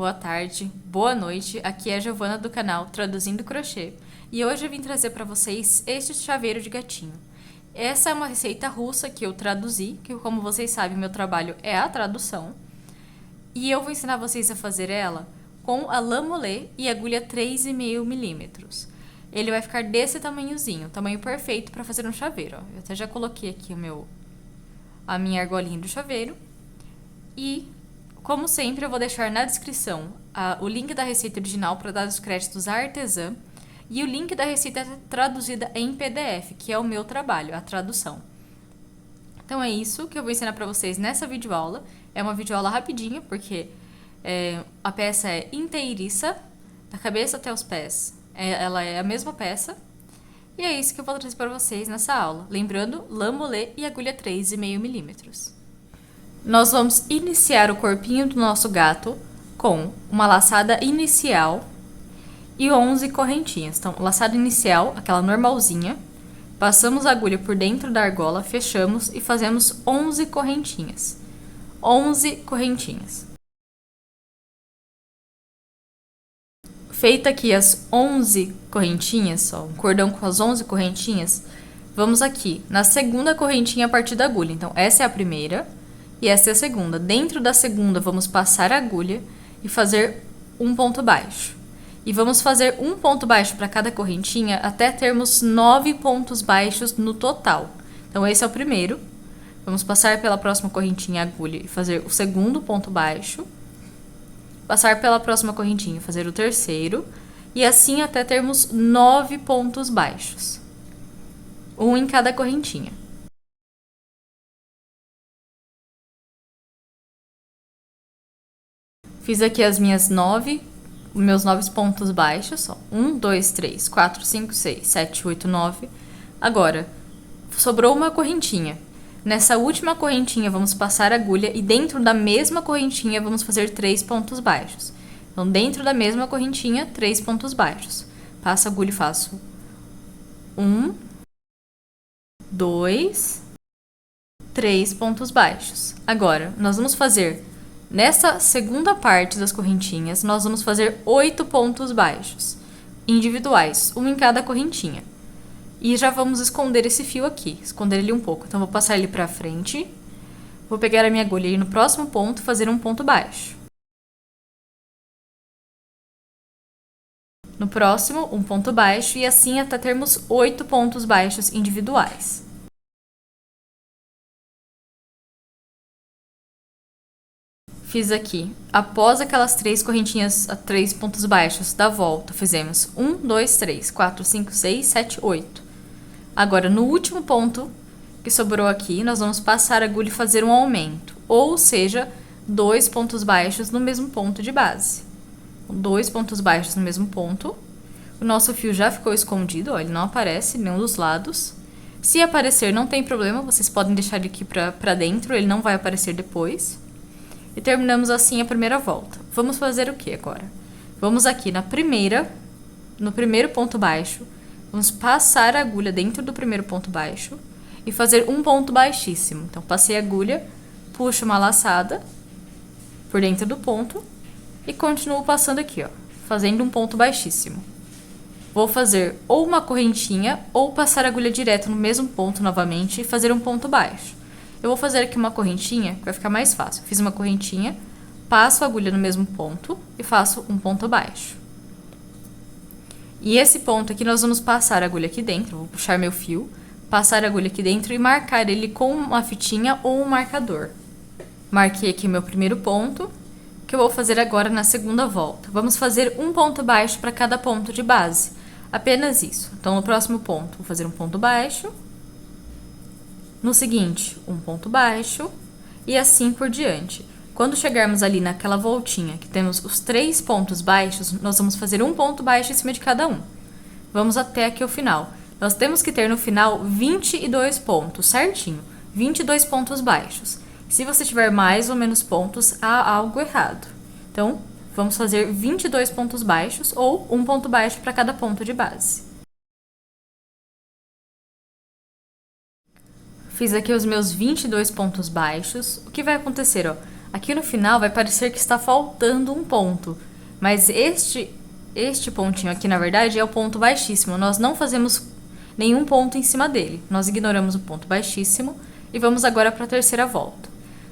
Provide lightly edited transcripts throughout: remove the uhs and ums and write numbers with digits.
boa tarde, boa noite. Aqui é a Giovana do canal Traduzindo Crochê e hoje eu vim trazer para vocês este chaveiro de gatinho. Essa é uma receita russa que eu traduzi, que como vocês sabem, meu trabalho é a tradução. E eu vou ensinar vocês a fazer ela com a lã mollet e agulha 3,5 milímetros. Ele vai ficar desse tamanhozinho, tamanho perfeito para fazer um chaveiro. Ó. Eu até já coloquei aqui a minha argolinha do chaveiro. E, como sempre, eu vou deixar na descrição o link da receita original para dar os créditos à artesã e o link da receita traduzida em PDF, que é o meu trabalho, a tradução. Então é isso que eu vou ensinar para vocês nessa videoaula. É uma videoaula rapidinha, porque a peça é inteiriça, da cabeça até os pés. Ela é a mesma peça. E é isso que eu vou trazer para vocês nessa aula. Lembrando, lã mollet e agulha 3,5 milímetros. Nós vamos iniciar o corpinho do nosso gato com uma laçada inicial e 11 correntinhas. Então, laçada inicial, aquela normalzinha, passamos a agulha por dentro da argola, fechamos e fazemos 11 correntinhas. 11 correntinhas. Feita aqui as 11 correntinhas, ó, um cordão com as 11 correntinhas, vamos aqui na segunda correntinha a partir da agulha. Então, essa é a primeira. E essa é a segunda. Dentro da segunda, vamos passar a agulha e fazer um ponto baixo. E vamos fazer um ponto baixo para cada correntinha até termos 9 pontos baixos no total. Então, esse é o primeiro. Vamos passar pela próxima correntinha a agulha e fazer o segundo ponto baixo. Passar pela próxima correntinha e fazer o terceiro. E assim até termos 9 pontos baixos. Um em cada correntinha. Fiz aqui os meus 9 pontos baixos, ó. 1, 2, 3, 4, 5, 6, 7, 8, 9. Agora, sobrou uma correntinha. Nessa última correntinha, vamos passar a agulha e dentro da mesma correntinha, vamos fazer 3 pontos baixos. Então, dentro da mesma correntinha, 3 pontos baixos. Passo a agulha e faço 1, 2, 3 pontos baixos. Agora, nós vamos fazer... Nessa segunda parte das correntinhas, nós vamos fazer 8 pontos baixos, individuais, um em cada correntinha. E já vamos esconder esse fio aqui, esconder ele um pouco. Então, vou passar ele pra frente, vou pegar a minha agulha e no próximo ponto fazer um ponto baixo. No próximo, um ponto baixo e assim até termos 8 pontos baixos individuais. Fiz aqui, após aquelas 3 correntinhas, 3 pontos baixos da volta, fizemos 1, 2, 3, 4, 5, 6, 7, 8. Agora, no último ponto que sobrou aqui, nós vamos passar a agulha e fazer um aumento, ou seja, 2 pontos baixos no mesmo ponto de base. 2 pontos baixos no mesmo ponto. O nosso fio já ficou escondido, ó, ele não aparece em nenhum dos lados. Se aparecer, não tem problema, vocês podem deixar ele aqui pra dentro, ele não vai aparecer depois. E terminamos assim a primeira volta. Vamos fazer o que agora? Vamos aqui no primeiro ponto baixo, vamos passar a agulha dentro do primeiro ponto baixo e fazer um ponto baixíssimo. Então, passei a agulha, puxo uma laçada por dentro do ponto e continuo passando aqui, ó, fazendo um ponto baixíssimo. Vou fazer ou uma correntinha ou passar a agulha direto no mesmo ponto novamente e fazer um ponto baixo. Eu vou fazer aqui uma correntinha, que vai ficar mais fácil. Fiz uma correntinha, passo a agulha no mesmo ponto e faço um ponto baixo. E esse ponto aqui, nós vamos passar a agulha aqui dentro, vou puxar meu fio, passar a agulha aqui dentro e marcar ele com uma fitinha ou um marcador. Marquei aqui meu primeiro ponto, que eu vou fazer agora na segunda volta. Vamos fazer um ponto baixo para cada ponto de base, apenas isso. Então, no próximo ponto, vou fazer um ponto baixo. No seguinte, um ponto baixo e assim por diante. Quando chegarmos ali naquela voltinha que temos os 3 pontos baixos, nós vamos fazer um ponto baixo em cima de cada um. Vamos até aqui o final. Nós temos que ter no final 22 pontos, certinho. 22 pontos baixos. Se você tiver mais ou menos pontos, há algo errado. Então, vamos fazer 22 pontos baixos ou um ponto baixo para cada ponto de base. Fiz aqui os meus 22 pontos baixos. O que vai acontecer, ó? Aqui no final vai parecer que está faltando um ponto, mas este pontinho aqui, na verdade, é o ponto baixíssimo. Nós não fazemos nenhum ponto em cima dele. Nós ignoramos o ponto baixíssimo e vamos agora para a terceira volta.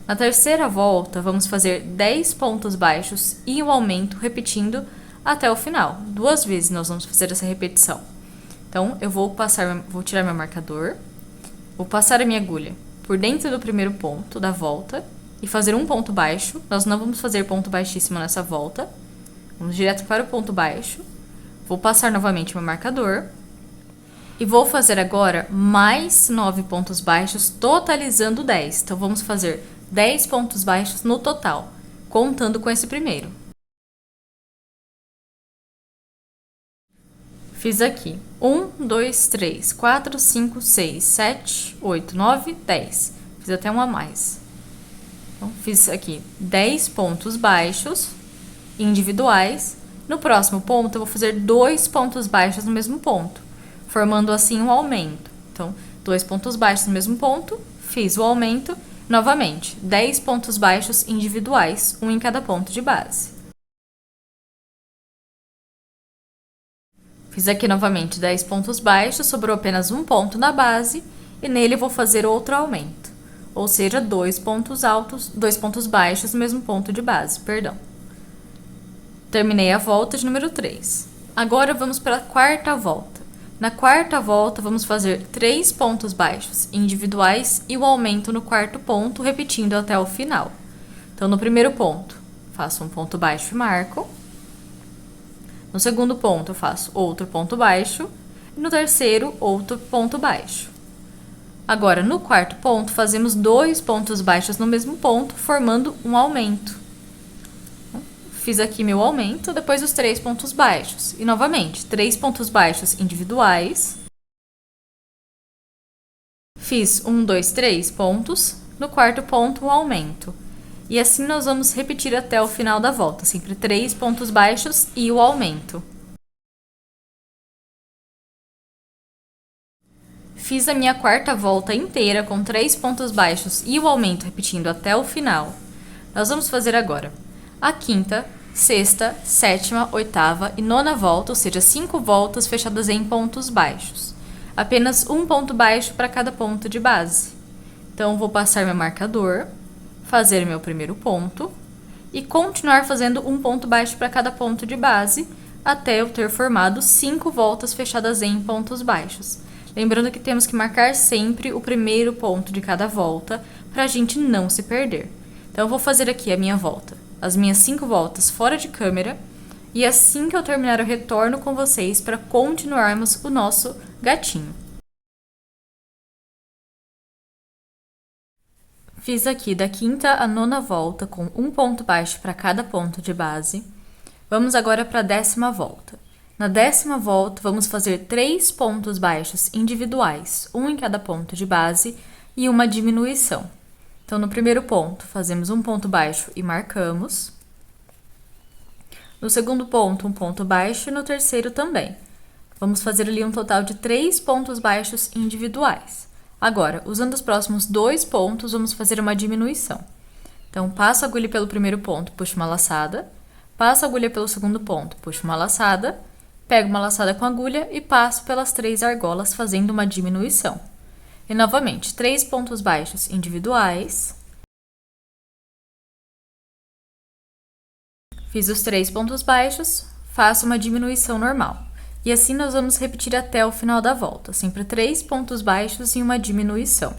Na terceira volta, vamos fazer 10 pontos baixos e um aumento, repetindo até o final. 2 vezes nós vamos fazer essa repetição. Então, eu vou tirar meu marcador, vou passar a minha agulha por dentro do primeiro ponto da volta e fazer um ponto baixo. Nós não vamos fazer ponto baixíssimo nessa volta. Vamos direto para o ponto baixo. Vou passar novamente meu marcador. E vou fazer agora mais 9 pontos baixos, totalizando 10. Então, vamos fazer 10 pontos baixos no total, contando com esse primeiro. Fiz aqui 1, 2, 3, 4, 5, 6, 7, 8, 9, 10. Fiz até um a mais. Então, fiz aqui 10 pontos baixos individuais. No próximo ponto, eu vou fazer 2 pontos baixos no mesmo ponto, formando assim um aumento. Então, 2 pontos baixos no mesmo ponto, fiz o aumento, novamente, 10 pontos baixos individuais, um em cada ponto de base. Fiz aqui novamente 10 pontos baixos, sobrou apenas um ponto na base, e nele vou fazer outro aumento, ou seja, 2 pontos baixos no mesmo ponto de base, perdão. Terminei a volta de número 3. Agora vamos para a quarta volta. Na quarta volta, vamos fazer 3 pontos baixos individuais e o aumento no quarto ponto, repetindo até o final. Então, no primeiro ponto, faço um ponto baixo e marco. No segundo ponto, eu faço outro ponto baixo. E no terceiro, outro ponto baixo. Agora, no quarto ponto, fazemos 2 pontos baixos no mesmo ponto, formando um aumento. Fiz aqui meu aumento, depois os 3 pontos baixos. E, novamente, 3 pontos baixos individuais. Fiz 1, 2, 3 pontos. No quarto ponto, um aumento. E assim nós vamos repetir até o final da volta. Sempre 3 pontos baixos e o aumento. Fiz a minha quarta volta inteira com 3 pontos baixos e o aumento repetindo até o final. Nós vamos fazer agora a quinta, sexta, sétima, oitava e nona volta, ou seja, 5 voltas fechadas em pontos baixos. Apenas um ponto baixo para cada ponto de base. Então, vou passar meu marcador, fazer meu primeiro ponto e continuar fazendo um ponto baixo para cada ponto de base até eu ter formado 5 voltas fechadas em pontos baixos. Lembrando que temos que marcar sempre o primeiro ponto de cada volta para a gente não se perder. Então, eu vou fazer aqui a minha volta, as minhas 5 voltas fora de câmera, e assim que eu terminar eu retorno com vocês para continuarmos o nosso gatinho. Fiz aqui da quinta à nona volta com um ponto baixo para cada ponto de base. Vamos agora para a 10ª volta. Na 10ª volta, vamos fazer 3 pontos baixos individuais, um em cada ponto de base e uma diminuição. Então, no primeiro ponto, fazemos um ponto baixo e marcamos. No segundo ponto, um ponto baixo e no terceiro também. Vamos fazer ali um total de 3 pontos baixos individuais. Agora, usando os próximos 2 pontos, vamos fazer uma diminuição. Então, passo a agulha pelo primeiro ponto, puxo uma laçada. Passo a agulha pelo segundo ponto, puxo uma laçada. Pego uma laçada com agulha e passo pelas 3 argolas, fazendo uma diminuição. E novamente, 3 pontos baixos individuais. Fiz os 3 pontos baixos, faço uma diminuição normal. E assim nós vamos repetir até o final da volta, sempre 3 pontos baixos e uma diminuição.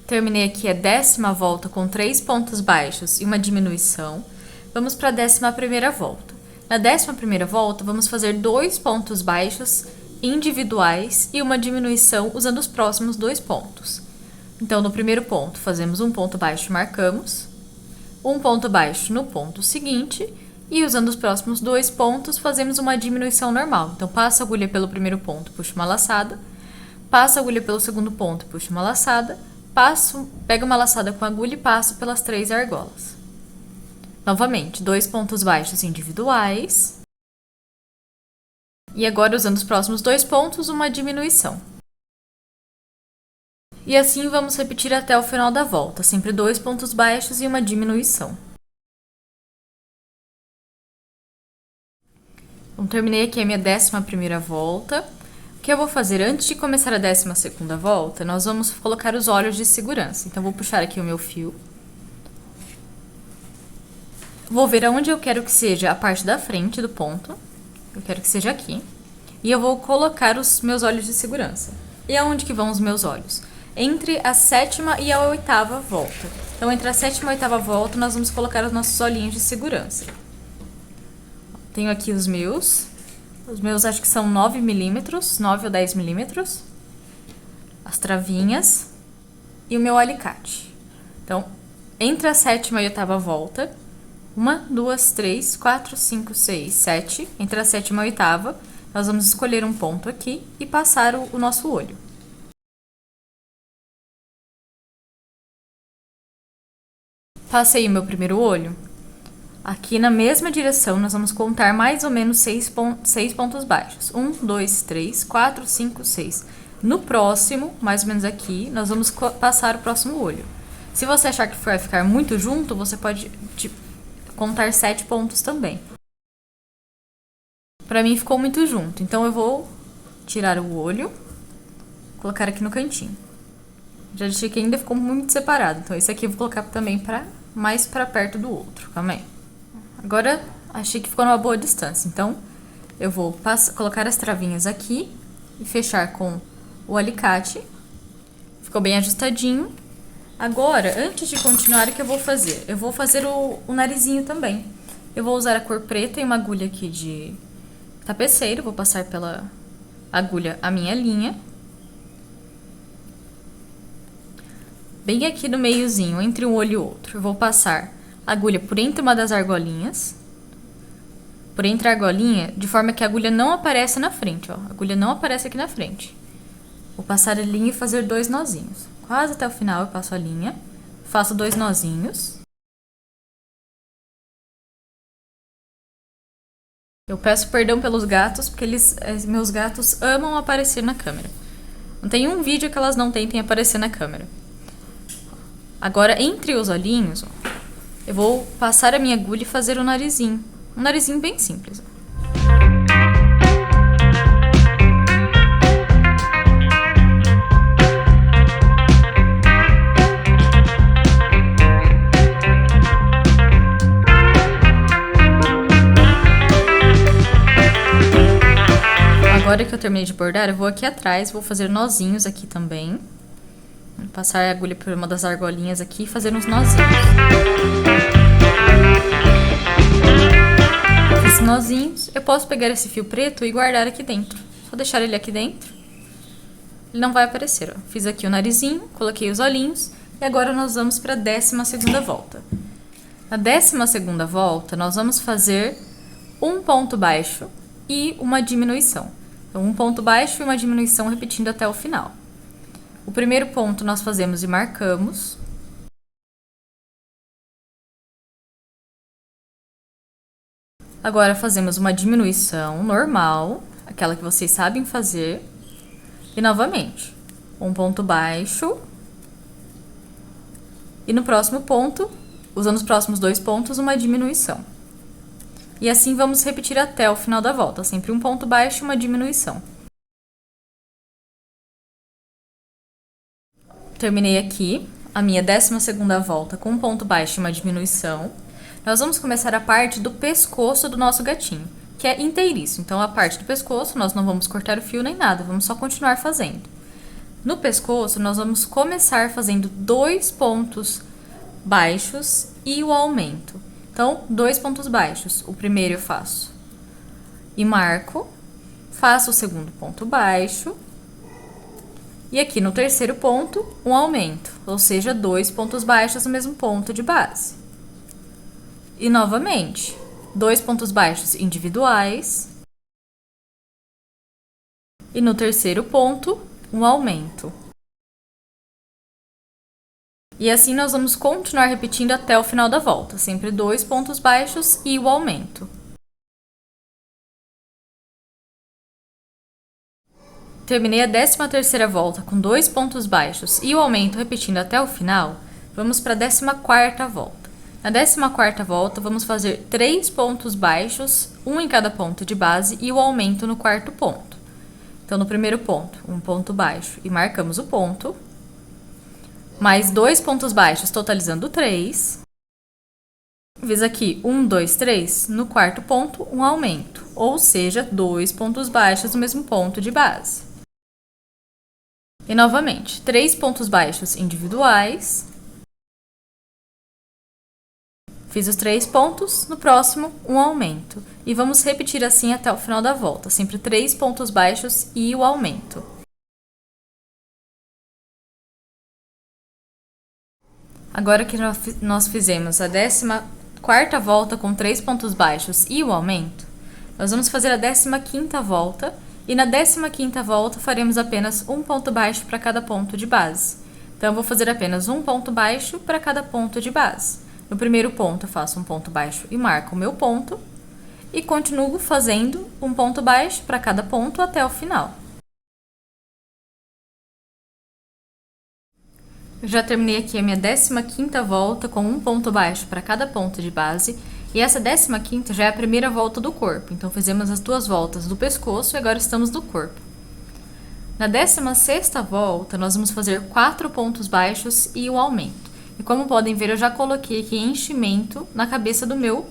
Terminei aqui a 10ª volta com 3 pontos baixos e uma diminuição. Vamos para a 11ª volta. Na 11ª volta, vamos fazer 2 pontos baixos individuais e uma diminuição usando os próximos 2 pontos. Então, no primeiro ponto, fazemos um ponto baixo e marcamos, um ponto baixo no ponto seguinte e usando os próximos 2 pontos, fazemos uma diminuição normal. Então, passo a agulha pelo primeiro ponto, puxo uma laçada, passo a agulha pelo segundo ponto, puxo uma laçada, pego uma laçada com a agulha e passo pelas 3 argolas. Novamente, 2 pontos baixos individuais. E agora, usando os próximos 2 pontos, uma diminuição. E assim vamos repetir até o final da volta, sempre 2 pontos baixos e uma diminuição. Então, terminei aqui a minha 11ª volta. O que eu vou fazer antes de começar a 12ª volta, nós vamos colocar os olhos de segurança. Então, vou puxar aqui o meu fio. Vou ver aonde eu quero que seja a parte da frente do ponto. Eu quero que seja aqui. E eu vou colocar os meus olhos de segurança. E aonde que vão os meus olhos? Entre a 7ª e a 8ª volta. Então, entre a 7ª e a 8ª volta, nós vamos colocar os nossos olhinhos de segurança. Tenho aqui os meus. Os meus acho que são 9 milímetros, 9 ou 10 milímetros. As travinhas e o meu alicate. Então, entre a 7ª e a 8ª volta, 1, 2, 3, 4, 5, 6, 7. Entre a 7ª e a 8ª, nós vamos escolher um ponto aqui e passar o nosso olho. Passei o meu primeiro olho. Aqui na mesma direção, nós vamos contar mais ou menos 6 pontos baixos. 1, 2, 3, 4, 5, 6. No próximo, mais ou menos aqui, nós vamos passar o próximo olho. Se você achar que vai ficar muito junto, você pode contar 7 pontos também. Pra mim ficou muito junto, então eu vou tirar o olho, colocar aqui no cantinho. Já deixei que ainda ficou muito separado, então esse aqui eu vou colocar também mais pra perto do outro, calma aí. Agora, achei que ficou numa boa distância, então eu vou colocar as travinhas aqui e fechar com o alicate. Ficou bem ajustadinho. Agora, antes de continuar, o que eu vou fazer? Eu vou fazer o narizinho também. Eu vou usar a cor preta e uma agulha aqui de tapeceiro, vou passar pela agulha a minha linha. Bem aqui no meiozinho, entre um olho e outro, eu vou passar a agulha por entre uma das argolinhas, por entre a argolinha, de forma que a agulha não aparece na frente, ó. A agulha não aparece aqui na frente. Vou passar a linha e fazer 2 nozinhos. Quase até o final eu passo a linha, faço 2 nozinhos. Eu peço perdão pelos gatos, porque meus gatos amam aparecer na câmera. Não tem um vídeo que elas não tentem aparecer na câmera. Agora, entre os olhinhos, ó, eu vou passar a minha agulha e fazer o narizinho. Um narizinho bem simples, ó. Agora que eu terminei de bordar, eu vou aqui atrás, vou fazer nozinhos aqui também. Vou passar a agulha por uma das argolinhas aqui e fazer uns nozinhos. Fiz nozinhos. Eu posso pegar esse fio preto e guardar aqui dentro. Só deixar ele aqui dentro. Ele não vai aparecer, ó. Fiz aqui o narizinho, coloquei os olhinhos e agora nós vamos para a 12ª volta. Na 12ª volta, nós vamos fazer um ponto baixo e uma diminuição. Então, um ponto baixo e uma diminuição repetindo até o final. O primeiro ponto nós fazemos e marcamos. Agora fazemos uma diminuição normal, aquela que vocês sabem fazer. E novamente, um ponto baixo. E no próximo ponto, usando os próximos 2 pontos, uma diminuição. E assim vamos repetir até o final da volta, sempre um ponto baixo e uma diminuição. Terminei aqui a minha 12ª volta com um ponto baixo e uma diminuição. Nós vamos começar a parte do pescoço do nosso gatinho, que é inteiriço. Então, a parte do pescoço, nós não vamos cortar o fio nem nada, vamos só continuar fazendo. No pescoço, nós vamos começar fazendo 2 pontos baixos e o aumento. Então, 2 pontos baixos. O primeiro eu faço e marco, faço o segundo ponto baixo. E aqui no terceiro ponto, um aumento, ou seja, 2 pontos baixos no mesmo ponto de base. E novamente, 2 pontos baixos individuais. E no terceiro ponto, um aumento. E assim nós vamos continuar repetindo até o final da volta, sempre 2 pontos baixos e o aumento. terminei a 13ª volta com 2 pontos baixos e o aumento repetindo até o final, vamos para a 14ª volta. Na 14ª volta, vamos fazer 3 pontos baixos, um em cada ponto de base e o aumento no quarto ponto. Então, no primeiro ponto, um ponto baixo e marcamos o ponto, mais 2 pontos baixos, totalizando 3. Fiz aqui 1, 2, 3, no quarto ponto, um aumento, ou seja, 2 pontos baixos no mesmo ponto de base. E novamente, 3 pontos baixos individuais. Fiz os 3 pontos, no próximo, um aumento. E vamos repetir assim até o final da volta, sempre 3 pontos baixos e o aumento. Agora que nós fizemos a 14ª volta com 3 pontos baixos e o aumento, nós vamos fazer a 15ª volta e na 15ª volta faremos apenas um ponto baixo para cada ponto de base. Então, eu vou fazer apenas um ponto baixo para cada ponto de base. No primeiro ponto, eu faço um ponto baixo e marco o meu ponto. E continuo fazendo um ponto baixo para cada ponto até o final. Eu já terminei aqui a minha 15ª volta com um ponto baixo para cada ponto de base. E essa 15ª já é a primeira volta do corpo. Então, fizemos as 2 voltas do pescoço e agora estamos no corpo. Na 16ª volta, nós vamos fazer 4 pontos baixos e o aumento. E como podem ver, eu já coloquei aqui enchimento na cabeça do meu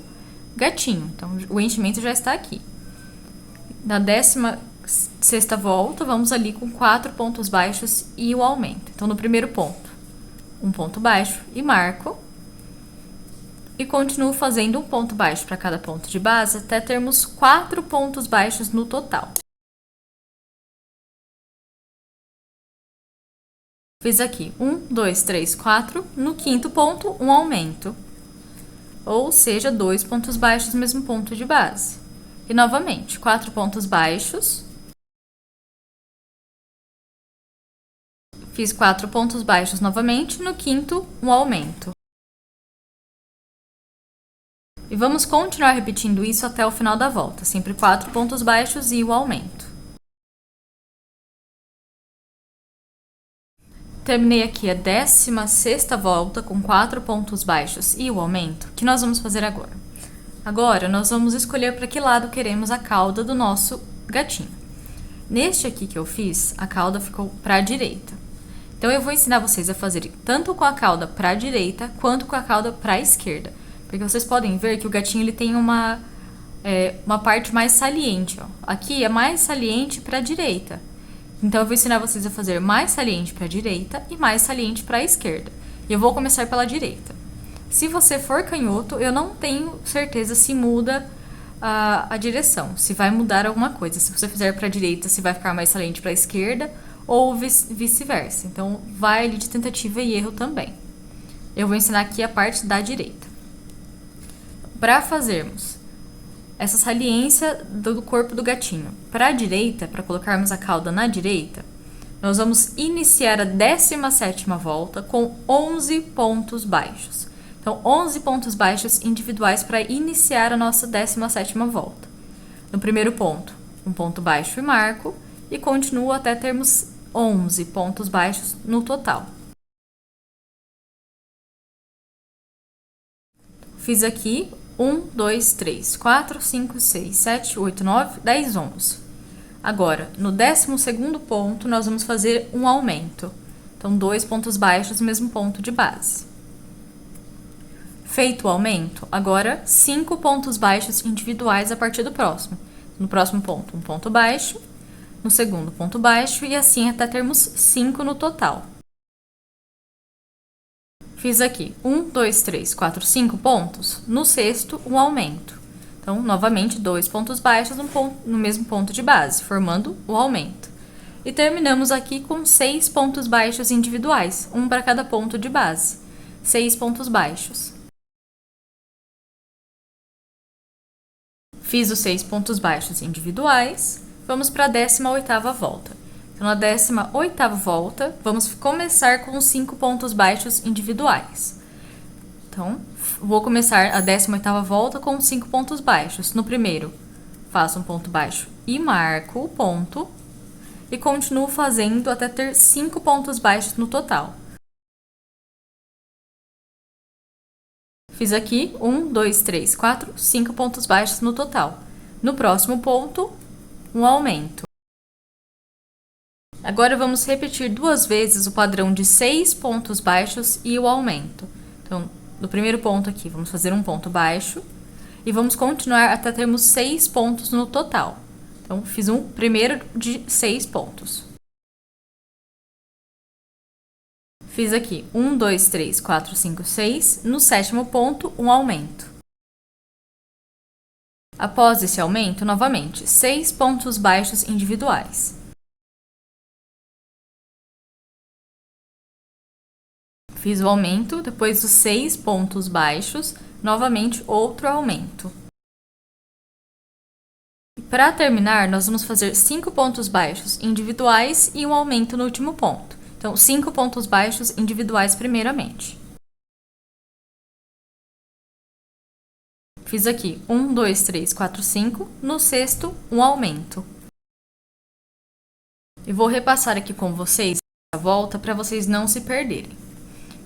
gatinho. Então, o enchimento já está aqui. Na 16ª volta, vamos ali com 4 pontos baixos e o aumento. Então, no primeiro ponto, um ponto baixo e marco. E continuo fazendo um ponto baixo para cada ponto de base até termos 4 pontos baixos no total. Fiz aqui 1, 2, 3, 4. No quinto ponto, um aumento. Ou seja, 2 pontos baixos no mesmo ponto de base. E novamente, 4 pontos baixos. Fiz 4 pontos baixos novamente. No quinto, um aumento. E vamos continuar repetindo isso até o final da volta. Sempre 4 pontos baixos e o aumento. Terminei aqui a 16ª volta com 4 pontos baixos e o aumento. O que nós vamos fazer agora? Agora, nós vamos escolher para que lado queremos a cauda do nosso gatinho. Neste aqui que eu fiz, a cauda ficou para a direita. Então, eu vou ensinar vocês a fazerem tanto com a cauda para a direita, quanto com a cauda para a esquerda. Porque vocês podem ver que o gatinho ele tem uma parte mais saliente. Ó. Aqui é mais saliente para a direita. Então, eu vou ensinar vocês a fazer mais saliente para a direita e mais saliente para a esquerda. E eu vou começar pela direita. Se você for canhoto, eu não tenho certeza se muda a direção, se vai mudar alguma coisa. Se você fizer para a direita, se vai ficar mais saliente para a esquerda ou vice-versa. Então, vai ali de tentativa e erro também. Eu vou ensinar aqui a parte da direita. Para fazermos essa saliência do corpo do gatinho para a direita, para colocarmos a cauda na direita, nós vamos iniciar a 17ª volta com 11 pontos baixos. Então, 11 pontos baixos individuais para iniciar a nossa 17ª volta. No primeiro ponto, um ponto baixo e marco, e continuo até termos 11 pontos baixos no total. Fiz aqui 1, 2, 3, 4, 5, 6, 7, 8, 9, 10, 11. Agora, no 12º ponto, nós vamos fazer um aumento. Então, 2 pontos baixos no mesmo ponto de base. Feito o aumento, agora 5 pontos baixos individuais a partir do próximo. No próximo ponto, um ponto baixo. No segundo, ponto baixo. E assim até termos 5 no total. Fiz aqui 1, 2, 3, 4, 5 pontos. No sexto, um aumento. Então, novamente, 2 pontos baixos no mesmo ponto de base, formando o aumento. E terminamos aqui com 6 pontos baixos individuais, um para cada ponto de base. 6 pontos baixos. Fiz os 6 pontos baixos individuais. Vamos para a 18ª volta. Então, na 18ª volta, vamos começar com os 5 pontos baixos individuais. Então, vou começar a 18ª volta com 5 pontos baixos. No primeiro, faço um ponto baixo e marco o ponto. e continuo fazendo até ter 5 pontos baixos no total. Fiz aqui 1, 2, 3, 4, 5 pontos baixos no total. No próximo ponto, um aumento. Agora vamos repetir 2 vezes o padrão de 6 pontos baixos e o aumento. Então, no primeiro ponto aqui, vamos fazer um ponto baixo e vamos continuar até termos 6 pontos no total. Então, fiz um primeiro de 6 pontos. Fiz aqui 1, 2, 3, 4, 5, 6. No sétimo ponto, um aumento. Após esse aumento, novamente, 6 pontos baixos individuais. Fiz o aumento, depois dos 6 pontos baixos, novamente outro aumento. Para terminar, nós vamos fazer 5 pontos baixos individuais e um aumento no último ponto. Então, 5 pontos baixos individuais primeiramente. Fiz aqui 1, 2, 3, 4, 5. No sexto, um aumento. E vou repassar aqui com vocês a volta para vocês não se perderem.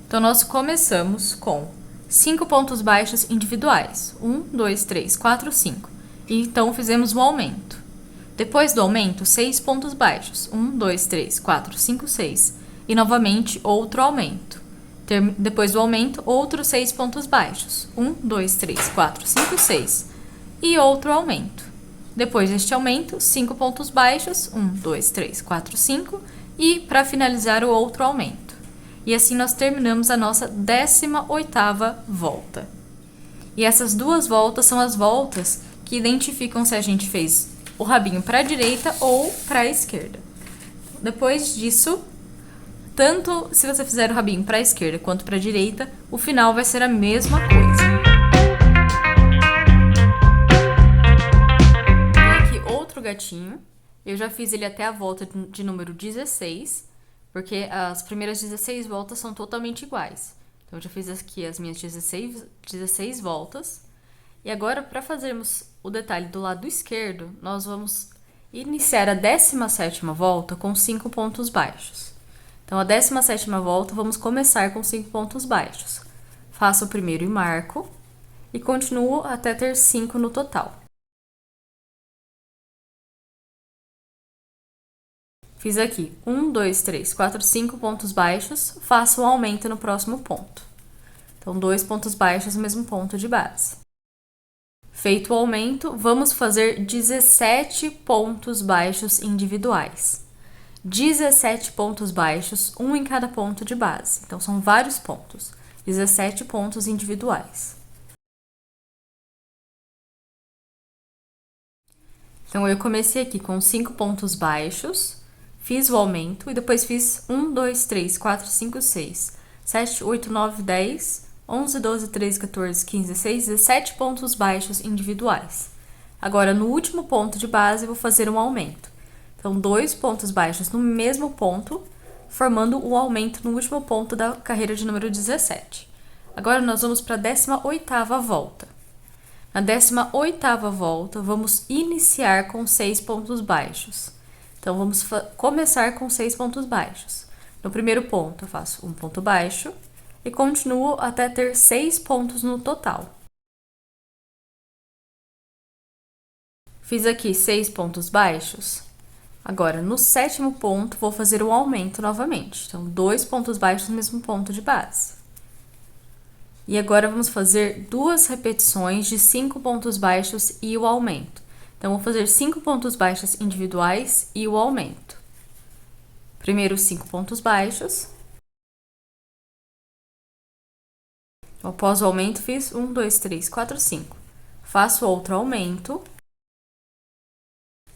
Então, nós começamos com 5 pontos baixos individuais. 1, 2, 3, 4, 5. E então, fizemos um aumento. Depois do aumento, 6 pontos baixos. 1, 2, 3, 4, 5, 6. E novamente, outro aumento. Depois do aumento, outros 6 pontos baixos. 1, 2, 3, 4, 5, 6. E outro aumento. Depois deste aumento, 5 pontos baixos. 1, 2, 3, 4, 5. E, para finalizar, o outro aumento. E assim nós terminamos a nossa 18ª volta. E essas 2 voltas são as voltas que identificam se a gente fez o rabinho para a direita ou para a esquerda. Depois disso, tanto se você fizer o rabinho para a esquerda quanto para a direita, o final vai ser a mesma coisa. E aqui outro gatinho. Eu já fiz ele até a volta de número 16, porque as primeiras 16 voltas são totalmente iguais. Então, eu já fiz aqui as minhas 16 voltas. E agora, para fazermos o detalhe do lado esquerdo, nós vamos iniciar a 17ª volta com 5 pontos baixos. Então, a 17ª volta, vamos começar com 5 pontos baixos. Faço o primeiro e marco, e continuo até ter 5 no total. Fiz aqui 1, 2, 3, 4, 5 pontos baixos, faço um aumento no próximo ponto. Então, 2 pontos baixos no mesmo ponto de base. Feito o aumento, vamos fazer 17 pontos baixos individuais. 17 pontos baixos, um em cada ponto de base. Então, são vários pontos. 17 pontos individuais. Então, eu comecei aqui com 5 pontos baixos, fiz o aumento e depois fiz 1, 2, 3, 4, 5, 6, 7, 8, 9, 10, 11, 12, 13, 14, 15, 16, 17 pontos baixos individuais. Agora, no último ponto de base, vou fazer um aumento. Então, 2 pontos baixos no mesmo ponto, formando o aumento no último ponto da carreira de número 17. Agora, nós vamos para a 18ª volta. Na 18ª volta, vamos iniciar com 6 pontos baixos. Então, vamos começar com 6 pontos baixos. No primeiro ponto, eu faço um ponto baixo e continuo até ter 6 pontos no total. Fiz aqui 6 pontos baixos. Agora, no 7º ponto, vou fazer um aumento novamente. Então, 2 pontos baixos no mesmo ponto de base. E agora, vamos fazer 2 repetições de 5 pontos baixos e o aumento. Então, vou fazer 5 pontos baixos individuais e o aumento. Primeiro, 5 pontos baixos. Após o aumento, fiz 1, 2, 3, 4, 5. Faço outro aumento.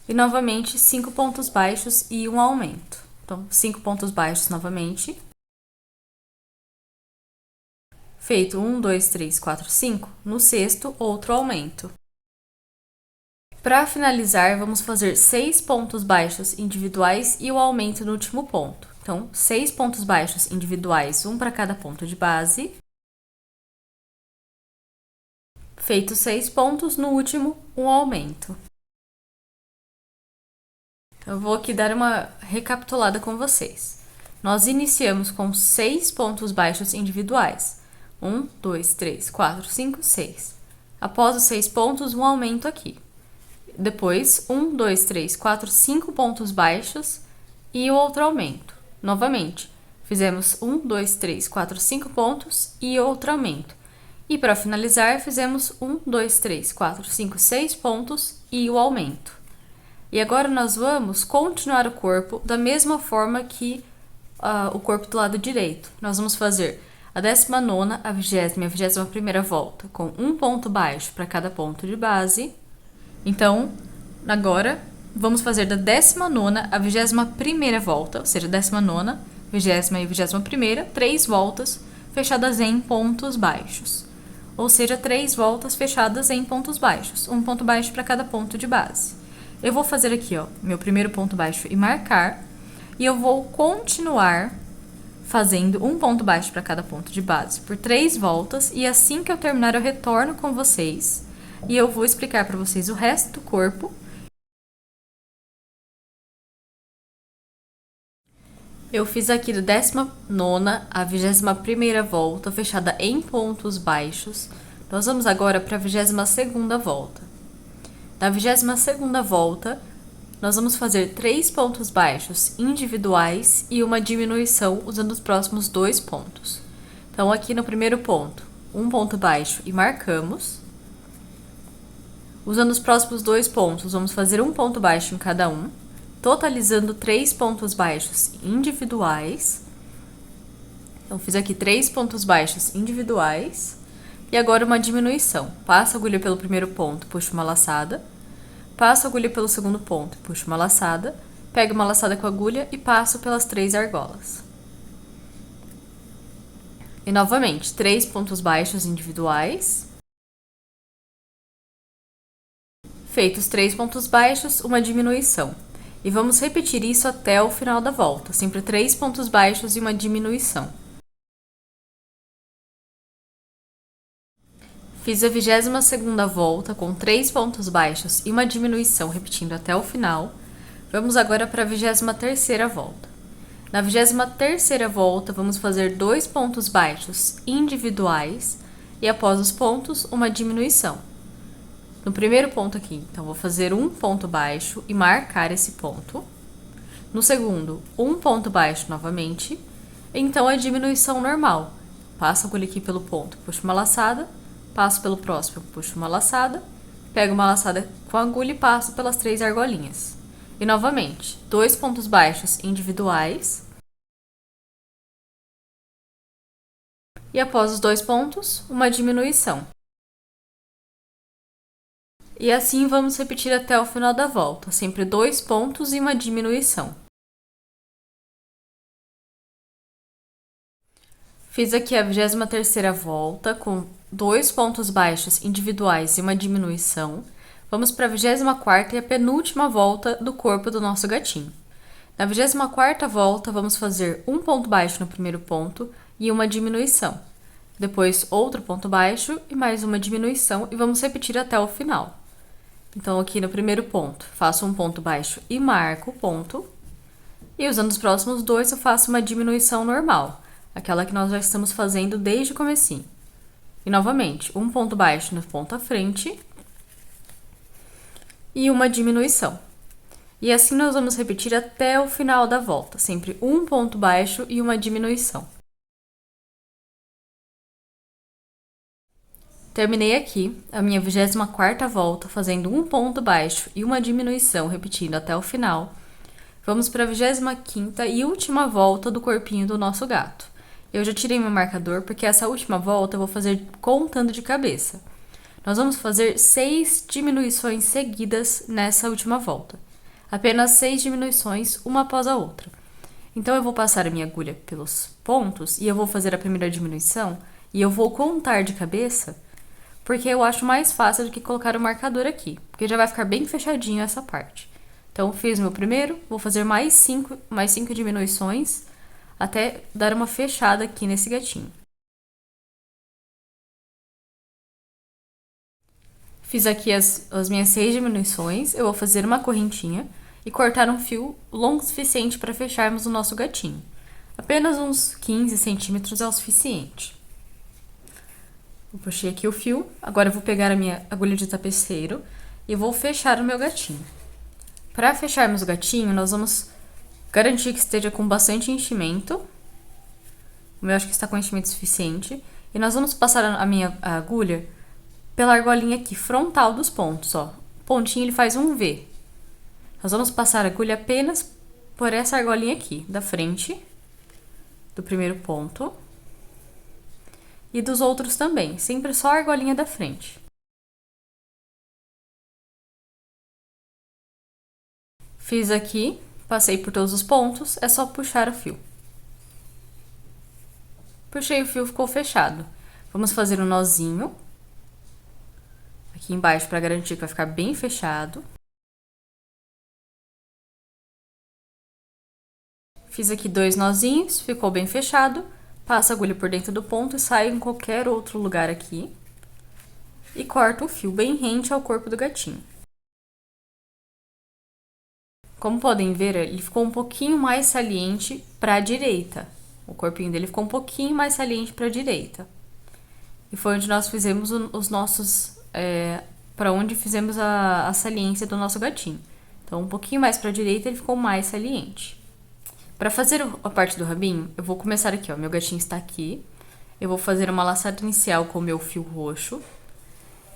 E novamente 5 pontos baixos e um aumento. Então, 5 pontos baixos novamente. Feito 1, 2, 3, 4, 5. No sexto, outro aumento. Para finalizar, vamos fazer 6 pontos baixos individuais e o aumento no último ponto. Então, 6 pontos baixos individuais, um para cada ponto de base. Feito 6 pontos, no último, um aumento. Eu vou aqui dar uma recapitulada com vocês. Nós iniciamos com 6 pontos baixos individuais. 1, 2, 3, 4, 5, 6. Após os 6 pontos, um aumento aqui. Depois, 1, 2, 3, 4, 5 pontos baixos e o outro aumento. Novamente, fizemos 1, 2, 3, 4, 5 pontos e outro aumento. E para finalizar, fizemos 1, 2, 3, 4, 5, 6 pontos e o aumento. E agora nós vamos continuar o corpo da mesma forma que o corpo do lado direito. Nós vamos fazer a 19ª, a 20ª e a 21ª volta com um ponto baixo para cada ponto de base. Então, agora, vamos fazer da 19ª à 21ª volta, ou seja, 19ª, 20ª e 21ª, 3 voltas fechadas em pontos baixos. Ou seja, 3 voltas fechadas em pontos baixos, um ponto baixo para cada ponto de base. Eu vou fazer aqui, ó, meu primeiro ponto baixo e marcar, e eu vou continuar fazendo um ponto baixo para cada ponto de base por 3 voltas, e assim que eu terminar eu retorno com vocês e eu vou explicar para vocês o resto do corpo. Eu fiz aqui da 19ª à 21ª volta fechada em pontos baixos. Nós vamos agora para a 22ª volta. Na 22ª volta, nós vamos fazer 3 pontos baixos individuais e uma diminuição usando os próximos 2 pontos. Então, aqui no primeiro ponto, um ponto baixo e marcamos. Usando os próximos 2 pontos, vamos fazer um ponto baixo em cada um, totalizando 3 pontos baixos individuais. Então, fiz aqui 3 pontos baixos individuais. E agora uma diminuição. Passo a agulha pelo primeiro ponto, puxo uma laçada. Passo a agulha pelo segundo ponto, puxo uma laçada, pego uma laçada com a agulha e passo pelas 3 argolas. E novamente, 3 pontos baixos individuais. Feitos 3 pontos baixos, uma diminuição. E vamos repetir isso até o final da volta, sempre 3 pontos baixos e uma diminuição. Fiz a 22ª volta com 3 pontos baixos e uma diminuição, repetindo até o final. Vamos agora para a 23ª volta. Na 23ª volta, vamos fazer 2 pontos baixos individuais e após os pontos, uma diminuição. No primeiro ponto aqui, então, vou fazer um ponto baixo e marcar esse ponto. No segundo, um ponto baixo novamente. Então, a diminuição normal. Passo a agulha aqui pelo ponto, puxo uma laçada. Passo pelo próximo, puxo uma laçada, pego uma laçada com a agulha e passo pelas 3 argolinhas. E novamente, 2 pontos baixos individuais. E após os 2 pontos, uma diminuição. E assim vamos repetir até o final da volta, sempre 2 pontos e uma diminuição. Fiz aqui a 23ª volta com 2 pontos baixos individuais e uma diminuição. Vamos para a 24ª e a penúltima volta do corpo do nosso gatinho. Na 24ª volta, vamos fazer um ponto baixo no primeiro ponto e uma diminuição. Depois, outro ponto baixo e mais uma diminuição, e vamos repetir até o final. Então, aqui no primeiro ponto, faço um ponto baixo e marco o ponto. E usando os próximos 2, eu faço uma diminuição normal, aquela que nós já estamos fazendo desde o comecinho. E novamente, um ponto baixo no ponto à frente e uma diminuição. E assim nós vamos repetir até o final da volta, sempre um ponto baixo e uma diminuição. Terminei aqui a minha 24ª volta, fazendo um ponto baixo e uma diminuição, repetindo até o final. Vamos para a 25ª e última volta do corpinho do nosso gato. Eu já tirei meu marcador, porque essa última volta eu vou fazer contando de cabeça. Nós vamos fazer 6 diminuições seguidas nessa última volta. Apenas 6 diminuições, uma após a outra. Então, eu vou passar a minha agulha pelos pontos e eu vou fazer a primeira diminuição e eu vou contar de cabeça, porque eu acho mais fácil do que colocar o marcador aqui, porque já vai ficar bem fechadinho essa parte. Então, fiz meu primeiro, vou fazer mais 5 diminuições, até dar uma fechada aqui nesse gatinho. Fiz aqui as minhas 6 diminuições, eu vou fazer uma correntinha e cortar um fio longo o suficiente para fecharmos o nosso gatinho. Apenas uns 15 centímetros é o suficiente. Eu puxei aqui o fio, agora eu vou pegar a minha agulha de tapeceiro e vou fechar o meu gatinho. Para fecharmos o gatinho, nós vamos garantir que esteja com bastante enchimento. O meu acho que está com enchimento suficiente. E nós vamos passar a minha agulha pela argolinha aqui, frontal dos pontos, ó. O pontinho ele faz um V. Nós vamos passar a agulha apenas por essa argolinha aqui, da frente do primeiro ponto. E dos outros também, sempre só a argolinha da frente. Fiz aqui, passei por todos os pontos, é só puxar o fio. Puxei o fio, ficou fechado. Vamos fazer um nozinho aqui embaixo para garantir que vai ficar bem fechado. Fiz aqui 2 nozinhos, ficou bem fechado. Passo a agulha por dentro do ponto e saio em qualquer outro lugar aqui. E corto o fio bem rente ao corpo do gatinho. Como podem ver, ele ficou um pouquinho mais saliente para a direita. O corpinho dele ficou um pouquinho mais saliente para a direita. E foi onde nós fizemos os nossos... para onde fizemos a saliência do nosso gatinho. Então, um pouquinho mais para a direita, ele ficou mais saliente. Para fazer a parte do rabinho, eu vou começar aqui, ó. Meu gatinho está aqui. Eu vou fazer uma laçada inicial com o meu fio roxo.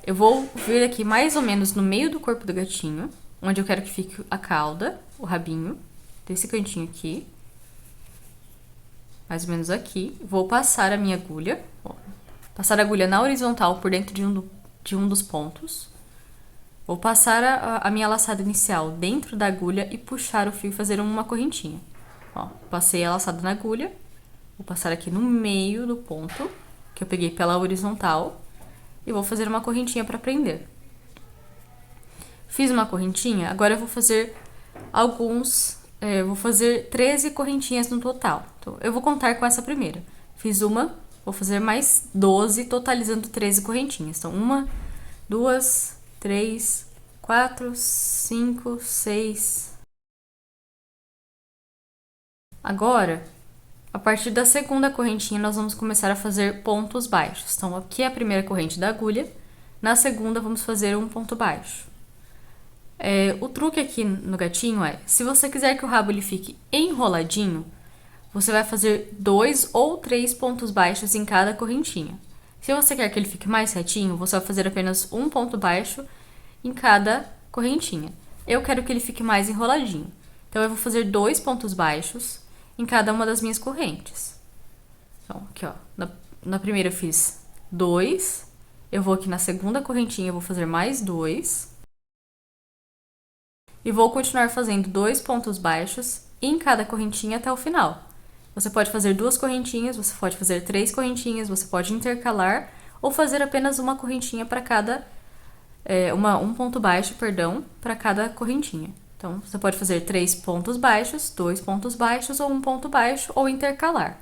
Eu vou vir aqui mais ou menos no meio do corpo do gatinho, onde eu quero que fique a cauda, o rabinho, desse cantinho aqui. Mais ou menos aqui. Vou passar a minha agulha, ó. Passar a agulha na horizontal por dentro de um dos pontos. Vou passar a minha laçada inicial dentro da agulha e puxar o fio e fazer uma correntinha. Ó, passei a laçada na agulha, vou passar aqui no meio do ponto, que eu peguei pela horizontal, e vou fazer uma correntinha para prender. Fiz uma correntinha, agora eu vou fazer vou fazer 13 correntinhas no total. Então, eu vou contar com essa primeira. Fiz uma, vou fazer mais 12, totalizando 13 correntinhas. Então, 1, 2, 3, 4, 5, 6... Agora, a partir da segunda correntinha, nós vamos começar a fazer pontos baixos. Então, aqui é a primeira corrente da agulha, na segunda vamos fazer um ponto baixo. O truque aqui no gatinho é, se você quiser que o rabo ele fique enroladinho, você vai fazer 2 ou 3 pontos baixos em cada correntinha. Se você quer que ele fique mais retinho, você vai fazer apenas um ponto baixo em cada correntinha. Eu quero que ele fique mais enroladinho. Então, eu vou fazer 2 pontos baixos em cada uma das minhas correntes. Então, aqui, ó, na primeira eu fiz 2, eu vou aqui na segunda correntinha, eu vou fazer mais 2, e vou continuar fazendo 2 pontos baixos em cada correntinha até o final. Você pode fazer 2 correntinhas, você pode fazer 3 correntinhas, você pode intercalar, ou fazer apenas uma correntinha para cada... um ponto baixo, perdão, para cada correntinha. Então, você pode fazer 3 pontos baixos, 2 pontos baixos, ou um ponto baixo, ou intercalar.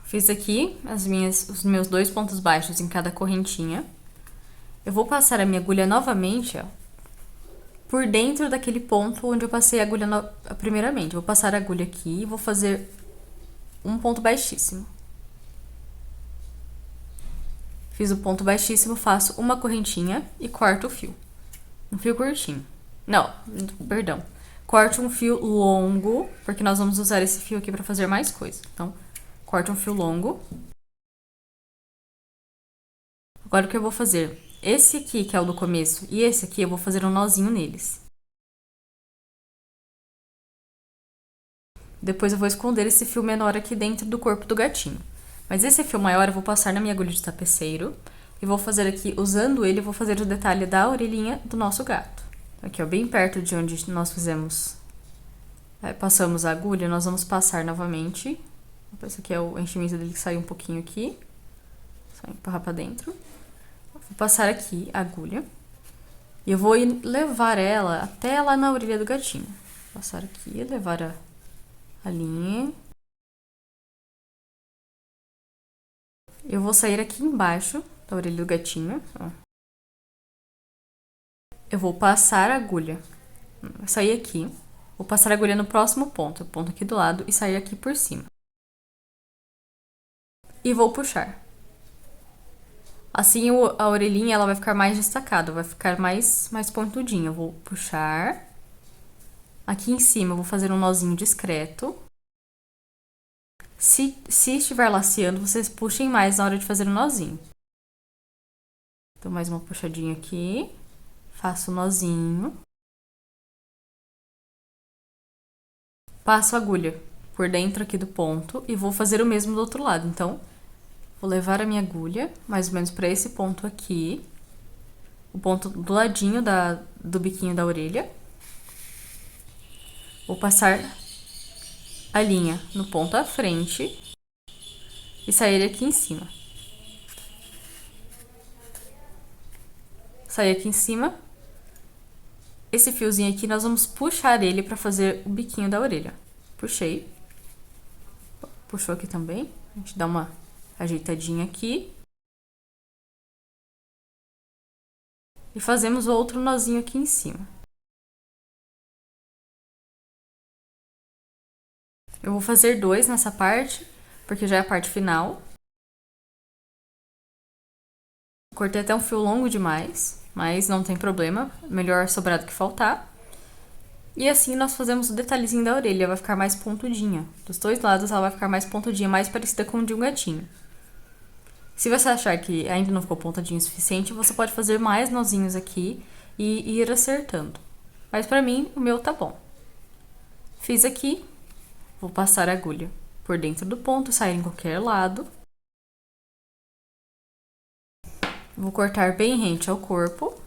Fiz aqui os meus 2 pontos baixos em cada correntinha. Eu vou passar a minha agulha novamente, ó, por dentro daquele ponto onde eu passei a agulha primeiramente. Eu vou passar a agulha aqui e vou fazer um ponto baixíssimo. Fiz o ponto baixíssimo, faço uma correntinha e corto o fio. Um fio curtinho. Não, perdão. Corto um fio longo, porque nós vamos usar esse fio aqui para fazer mais coisa. Então, corto um fio longo. Agora, o que eu vou fazer? Esse aqui, que é o do começo, e esse aqui, eu vou fazer um nozinho neles. Depois eu vou esconder esse fio menor aqui dentro do corpo do gatinho. Mas esse fio maior eu vou passar na minha agulha de tapeceiro e vou fazer aqui, usando ele, eu vou fazer o detalhe da orelhinha do nosso gato. Aqui, ó, bem perto de onde nós passamos a agulha, nós vamos passar novamente. Esse aqui é o enchimento dele que saiu um pouquinho aqui. Só empurrar pra dentro. Vou passar aqui a agulha e eu vou levar ela até lá na orelha do gatinho. Passar aqui, levar a linha. Eu vou sair aqui embaixo da orelha do gatinho, ó. eu vou passar a agulha. Sair aqui. Vou passar a agulha no próximo ponto. O ponto aqui do lado e sair aqui por cima. E vou puxar. Assim a orelhinha ela vai ficar mais destacada, vai ficar mais pontudinha. Eu vou puxar. Aqui em cima eu vou fazer um nozinho discreto. Se estiver laceando, vocês puxem mais na hora de fazer o nozinho. Então, mais uma puxadinha aqui. Faço o nozinho. Passo a agulha por dentro aqui do ponto e vou fazer o mesmo do outro lado. Então, vou levar a minha agulha mais ou menos para esse ponto aqui. O ponto do ladinho do biquinho da orelha. Vou passar a linha no ponto à frente e sair aqui em cima. Sair aqui em cima. Esse fiozinho aqui, nós vamos puxar ele pra fazer o biquinho da orelha. Puxei. Puxou aqui também. A gente dá uma ajeitadinha aqui. E fazemos outro nozinho aqui em cima. Eu vou fazer 2 nessa parte, porque já é a parte final. Cortei até um fio longo demais, mas não tem problema. Melhor sobrar do que faltar. E assim nós fazemos o detalhezinho da orelha, vai ficar mais pontudinha. Dos dois lados ela vai ficar mais pontudinha, mais parecida com o de um gatinho. Se você achar que ainda não ficou pontudinho o suficiente, você pode fazer mais nozinhos aqui e ir acertando. Mas pra mim, o meu tá bom. Fiz aqui, vou passar a agulha por dentro do ponto, sair em qualquer lado. Vou cortar bem rente ao corpo.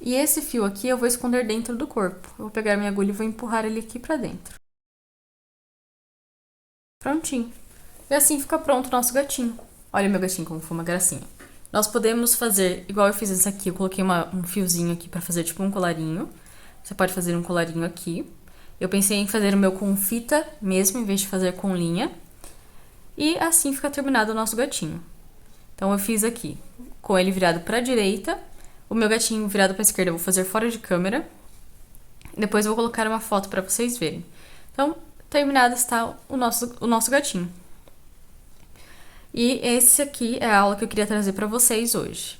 E esse fio aqui eu vou esconder dentro do corpo. Eu vou pegar minha agulha e vou empurrar ele aqui pra dentro. Prontinho. E assim fica pronto o nosso gatinho. Olha meu gatinho como foi uma gracinha. Nós podemos fazer, igual eu fiz esse aqui, eu coloquei um fiozinho aqui pra fazer tipo um colarinho. Você pode fazer um colarinho aqui. Eu pensei em fazer o meu com fita mesmo, em vez de fazer com linha. E assim fica terminado o nosso gatinho. Então eu fiz aqui, com ele virado pra direita. O meu gatinho virado pra esquerda eu vou fazer fora de câmera. Depois eu vou colocar uma foto pra vocês verem. Então, terminado está o nosso gatinho. E esse aqui é a aula que eu queria trazer pra vocês hoje.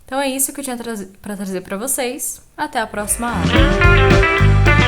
Então é isso que eu tinha pra trazer pra vocês. Até a próxima aula.